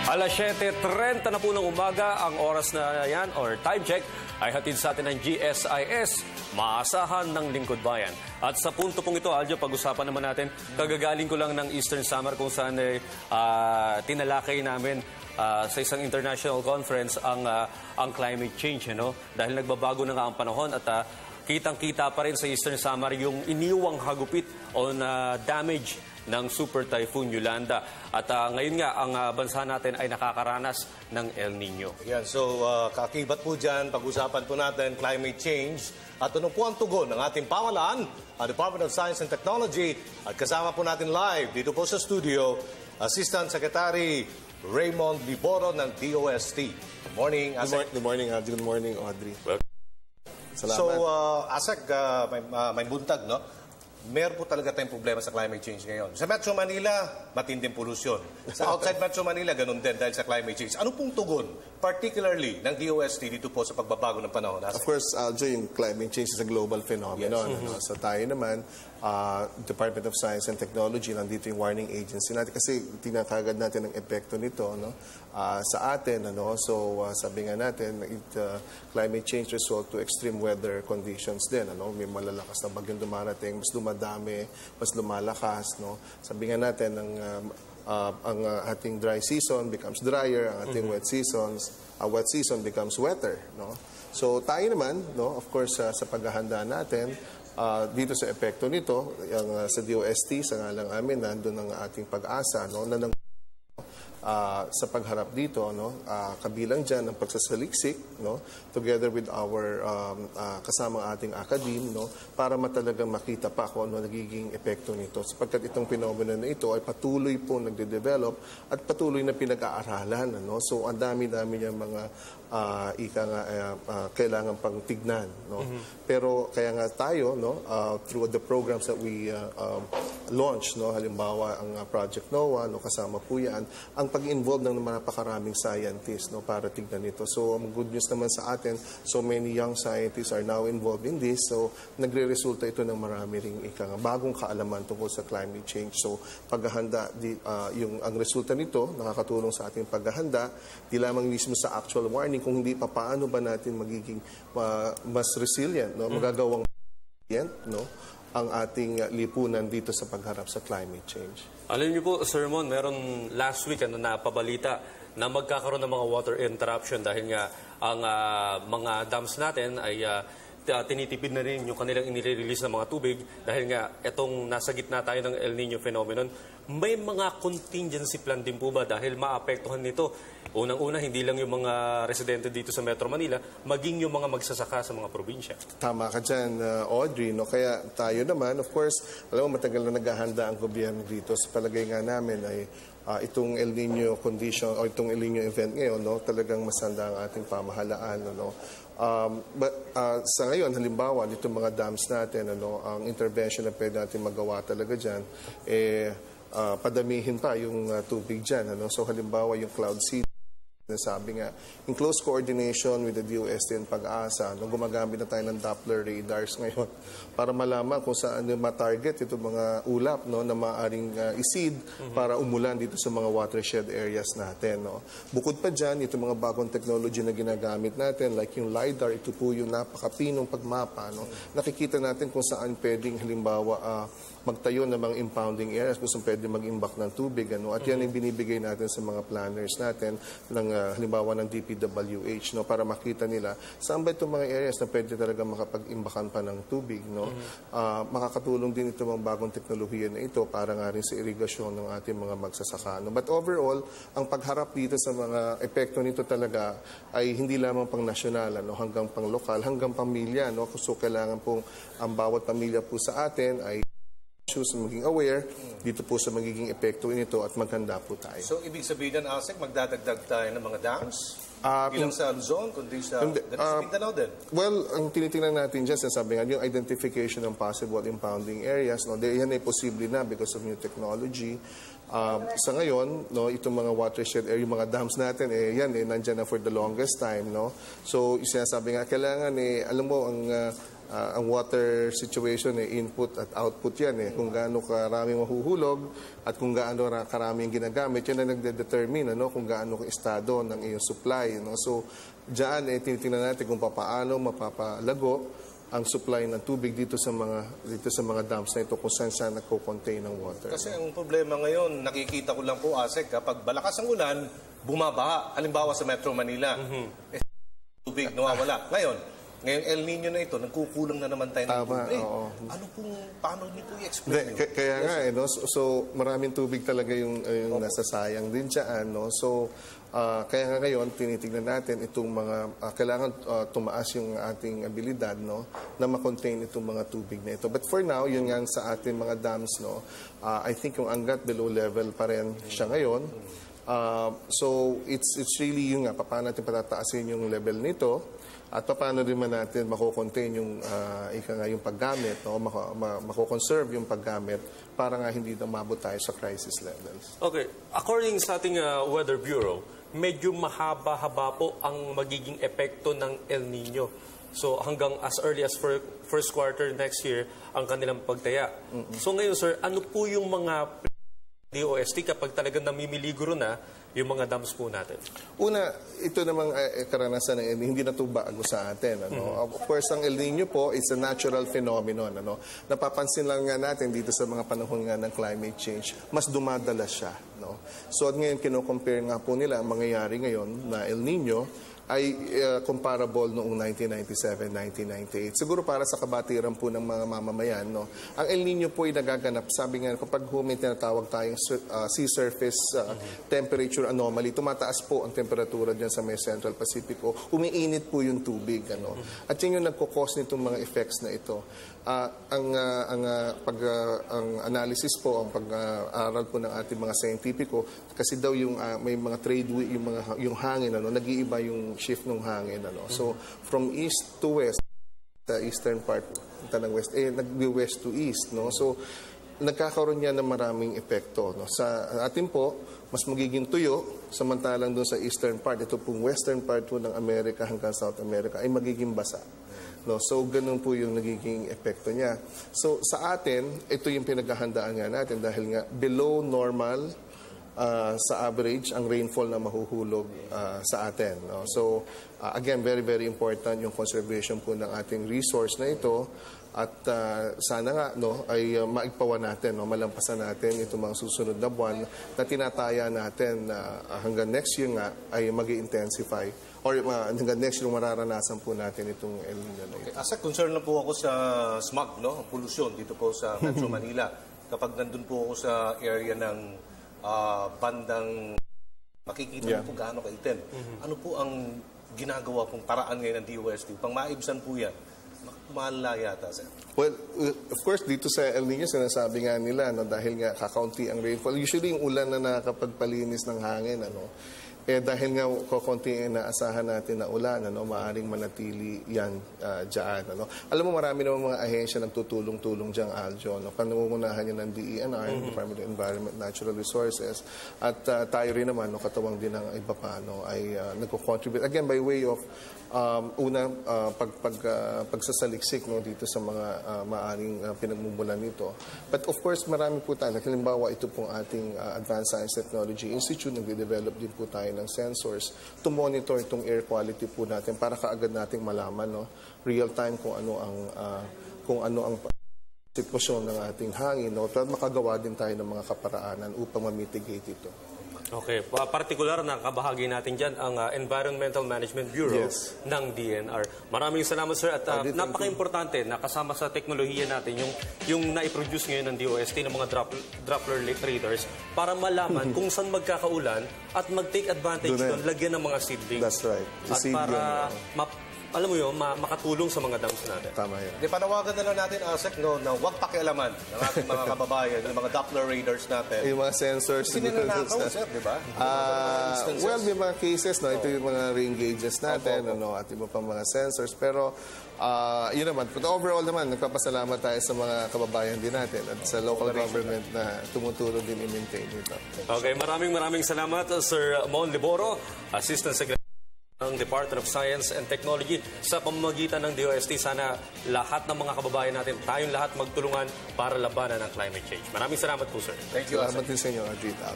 Alas 7:30 na po ng umaga, ang oras na yan, or time check, ay hatid sa atin ng GSIS, maasahan ng Lingkod Bayan. At sa punto pong ito, Aljo, pag-usapan naman natin, kagagaling ko lang ng Eastern Samar kung saan tinalakay namin sa isang international conference ang climate change. Dahil nagbabago na nga ang panahon at kitang-kita pa rin sa Eastern Samar yung iniwang hagupit o damage ng Super Typhoon Yolanda. At ngayon nga, ang bansa natin ay nakakaranas ng El Nino. Yan, so kakibat po dyan, pag-usapan po natin climate change at ano po ang tugon ng ating pamahalaan, ang Department of Science and Technology. At kasama po natin live dito po sa studio, Assistant Secretary Raymond Liboro ng DOST. Good morning, Asek. Good morning, Audrey. Good morning, Audrey. Salamat. So, Asek, may buntag, no? Meron po talaga tayong problema sa climate change ngayon. Sa Metro Manila, matinding polusyon. Sa outside Metro Manila, ganun din dahil sa climate change. Ano pong tugon, particularly ng DOST dito po sa pagbabago ng panahon? Of course, Aljo, yung climate change is a global phenomenon. Yes. So tayo naman, Department of Science and Technology, nandito yung warning agency natin kasi tinakagad natin ang epekto nito sa atin. So sabi nga natin, climate change result to extreme weather conditions din. May malalakas na bagyong dumarating, mas dumadami, mas lumalakas. Sabi nga natin, ang ating dry season becomes drier, ang ating wet season becomes wetter. So tayo naman, of course, sa paghahanda natin, dito sa epekto nito, sa DOST, sa ngalang amin, nandun ang ating pag-asa, sa pagharap dito, kabilang dyan ang pagsasaliksik, together with our kasama ating academe, para matalagang makita pa kung ano nagiging epekto nito. Sapagkat itong phenomena na ito ay patuloy po nagde-develop at patuloy na pinag-aaralan. So, ang dami-dami niyang mga kailangan pang tignan. Pero kaya nga tayo, through the programs that we launch, halimbawa ang Project NOAA, kasama po yan, ang pag-involve ng napakaraming scientists para tignan ito. So, ang good news naman sa atin, so many young scientists are now involved in this. So, nagre-resulta ito ng marami ring bagong kaalaman tungkol sa climate change. So, paghahanda, ang resulta nito, nakakatulong sa ating paghahanda, di lamang mismo sa actual warning, kung hindi pa paano ba natin magiging mas resilient, magagawang ang ating lipunan dito sa pagharap sa climate change. Alam niyo po, Sir Mon, meron last week na pabalita na magkakaroon ng mga water interruption dahil nga ang mga dams natin ay tinitipid na rin yung kanilang inire-release ng mga tubig dahil nga itong nasa gitna tayo ng El Nino phenomenon. May mga contingency plan din po ba dahil maapektuhan nito? Unang-una, hindi lang yung mga residente dito sa Metro Manila, maging yung mga magsasaka sa mga probinsya. Tama ka dyan, Audrey. Kaya tayo naman, of course, alam mo, matagal na naghahanda ang gobyerno dito. Sa palagay nga namin ay itong El Nino condition o itong El Nino event ngayon, talagang masanda ang ating pamahalaan. Sa ngayon, halimbawa, itong mga dams natin, ang intervention na pwede natin magawa talaga dyan, padamihin pa yung tubig dyan. So halimbawa, yung cloud seeding, sabi nga, in close coordination with the DOST and Pag-asa, gumagamit na tayo ng Doppler radars ngayon para malaman kung saan ma-target itong mga ulap na maaaring isid para umulan dito sa mga watershed areas natin. Bukod pa dyan, itong mga bagong technology na ginagamit natin, like yung LiDAR, ito po yung napakapinong pagmapa. Nakikita natin kung saan pwedeng, halimbawa, magtayo ng mga impounding areas kung saan pwede mag-imbak ng tubig. At yan ang binibigay natin sa mga planners natin ng halimbawa ng DPWH para makita nila saan ba itong mga areas na pwede talaga makapag-imbakan pa ng tubig. Makakatulong din itong mga bagong teknolohiya na ito para nga rin sa irigasyon ng ating mga magsasaka. But overall, ang pagharap dito sa mga epekto nito talaga ay hindi lamang pang nasyonal, hanggang pang lokal, hanggang pamilya. So kailangan pong ang bawat pamilya po sa atin ay maging aware dito po sa magiging epekto nito at maghanda po tayo. So, ibig sabihin ng ASEC, magdadagdag tayo ng mga dams? Ilang sa Luzon, kundi sa Mindanao din? Well, ang tinitingnan natin dyan, sabi nga, yung identification ng possible impounding areas, yan ay posible na because of new technology. Sa ngayon, itong mga watershed area, yung mga dams natin, nandyan na for the longest time. So, sinasabi nga, kailangan, alam mo, ang ang water situation, input at output yan. Kung gaano karaming mahuhulog at kung gaano karaming ginagamit, yan ang nagde-determine kung gaano estado ng iyong supply. So, diyan, tinitingnan natin kung paano mapapalago ang supply ng tubig dito sa mga dams na ito kung saan siya nagko-contain ng water. Kasi ang problema ngayon, nakikita ko lang po, Asek, kapag balakas ang ulan, bumabaha. Halimbawa sa Metro Manila, tubig nawawala. Ngayon El Nino na ito, nagkukulang na naman tayo ng tubig. Paano niyo po i-explain? Kaya nga, so maraming tubig talaga yung nasasayang din dyan. So, kaya nga ngayon, tinitignan natin itong mga, kailangan tumaas yung ating abilidad na makontain itong mga tubig na ito. But for now, yun nga sa ating mga dams, I think yung Angat below level pa rin siya ngayon. So, it's really yun nga, paano natin patataasin yung level nito at paano rin man natin mako-contain yung, yung paggamit, mako-conserve yung paggamit para nga hindi na mabot tayo sa crisis levels. Okay. According sa ating Weather Bureau, medyo mahaba-haba po ang magiging epekto ng El Nino. So hanggang as early as first quarter next year ang kanilang pagtaya. So ngayon, sir, ano po yung mga DOST kapag talagang namimiligro na yung mga dams po natin? Una, ito namang karanasan na hindi na ito bago sa atin. Of course, ang El Nino po is a natural phenomenon. Napapansin lang nga natin dito sa mga panahon nga ng climate change, mas dumadala siya. So at ngayon, kino-compare nga po nila ang mangyayari ngayon na El Nino ay comparable noong 1997-1998. Siguro para sa kabatiran po ng mga mamamayan, ang El Nino po ay nagaganap, sabi nga, kapag may tinatawag tayong sea surface temperature anomaly, tumataas po ang temperatura dyan sa may Central Pacific, umiinit po yung tubig. At yun yung nagkukos nitong mga effects na ito. Ang analysis po, ang pag-aaral po ng ating mga scientifico, kasi daw yung may mga trade yung hangin, nag-iiba yung shift ng hangin. So, from east to west, the eastern part ng west, nag-west to east. So, nagkakaroon niya ng maraming epekto. Sa atin po, mas magiging tuyo, samantalang doon sa eastern part, ito pong western part po ng Amerika hanggang South America, ay magiging basa. So, ganun po yung nagiging epekto niya. So, sa atin, ito yung pinaghahandaan nga natin dahil nga below normal sa average ang rainfall na mahuhulog sa atin. So, again, very, very important yung conservation po ng ating resource na ito. At sana nga ay maigpawan natin, malampasan natin itong mga susunod na buwan na tinataya natin hanggang next year nga ay mag-intensify or hanggang next year mararanasan po natin itong El Nino na ito. Asa concern na po ako sa smog, pollution dito po sa Metro Manila. Kapag nandun po ako sa area ng bandang makikita mo po gaano kaitim. Ano po ang ginagawa pong paraan ngayon ng DOST? Pang maibsan po yan, malala yata, sir. Well, of course, dito sa El Nino, sinasabi nga nila, dahil nga kakaunti ang rainfall. Usually, yung ulan na nakakapagpalinis ng hangin, dahil nga kukunti inaasahan natin na ulan, maaring manatili yan dyan. Alam mo, marami naman mga ahensya nagtutulong-tulong dyan, Aljo. Panungunahan yan ng DENR, Department of Environment Natural Resources. At tayo rin naman, katawang din ng iba pa, ay nagko-contribute. Again, by way of pagsasaliksik dito sa mga maaring pinagmumulan nito. But of course, marami po tayo. Halimbawa, ito pong ating Advanced Science Technology Institute, nagde-develop din po tayo ng sensors to monitor itong air quality po natin para kaagad nating malaman real time kung ano ang sitwasyon ng ating hangin para makagawa din tayo ng mga kaparaanan upang ma-mitigate ito. Okay. Partikular na kabahagi natin dyan ang Environmental Management Bureau ng DENR. Maraming salamat, sir. At napaka-importante na kasama sa teknolohiya natin yung na-produce ngayon ng DOST ng mga Doppler radars para malaman kung saan magkakaulan at mag-take advantage doon, lagyan ng mga seedlings. That's right. At para alam mo yun, makatulong sa mga dams natin. Tama yan. Panawagan na lang natin, Asek, na huwag pakialaman ng ating mga kababayan, yung mga Doppler radars natin. Yung mga sensors. Sinanakaw, sir, di ba? Well, may mga cases, ito yung mga ring gauges natin, at iba pang mga sensors. Pero, yun naman, but overall naman, nagpapasalamat tayo sa mga kababayan din natin at sa local government na tumutulong din i-maintain ito. Okay, maraming salamat, Sir Mon Liboro, Assistant Secretary ng Department of Science and Technology sa pamamagitan ng DOST. Sana lahat ng mga kababayan natin, tayong lahat magtulungan para labanan ang climate change. Maraming salamat po, sir. Thank you. Salamat din sa inyo, Adrita.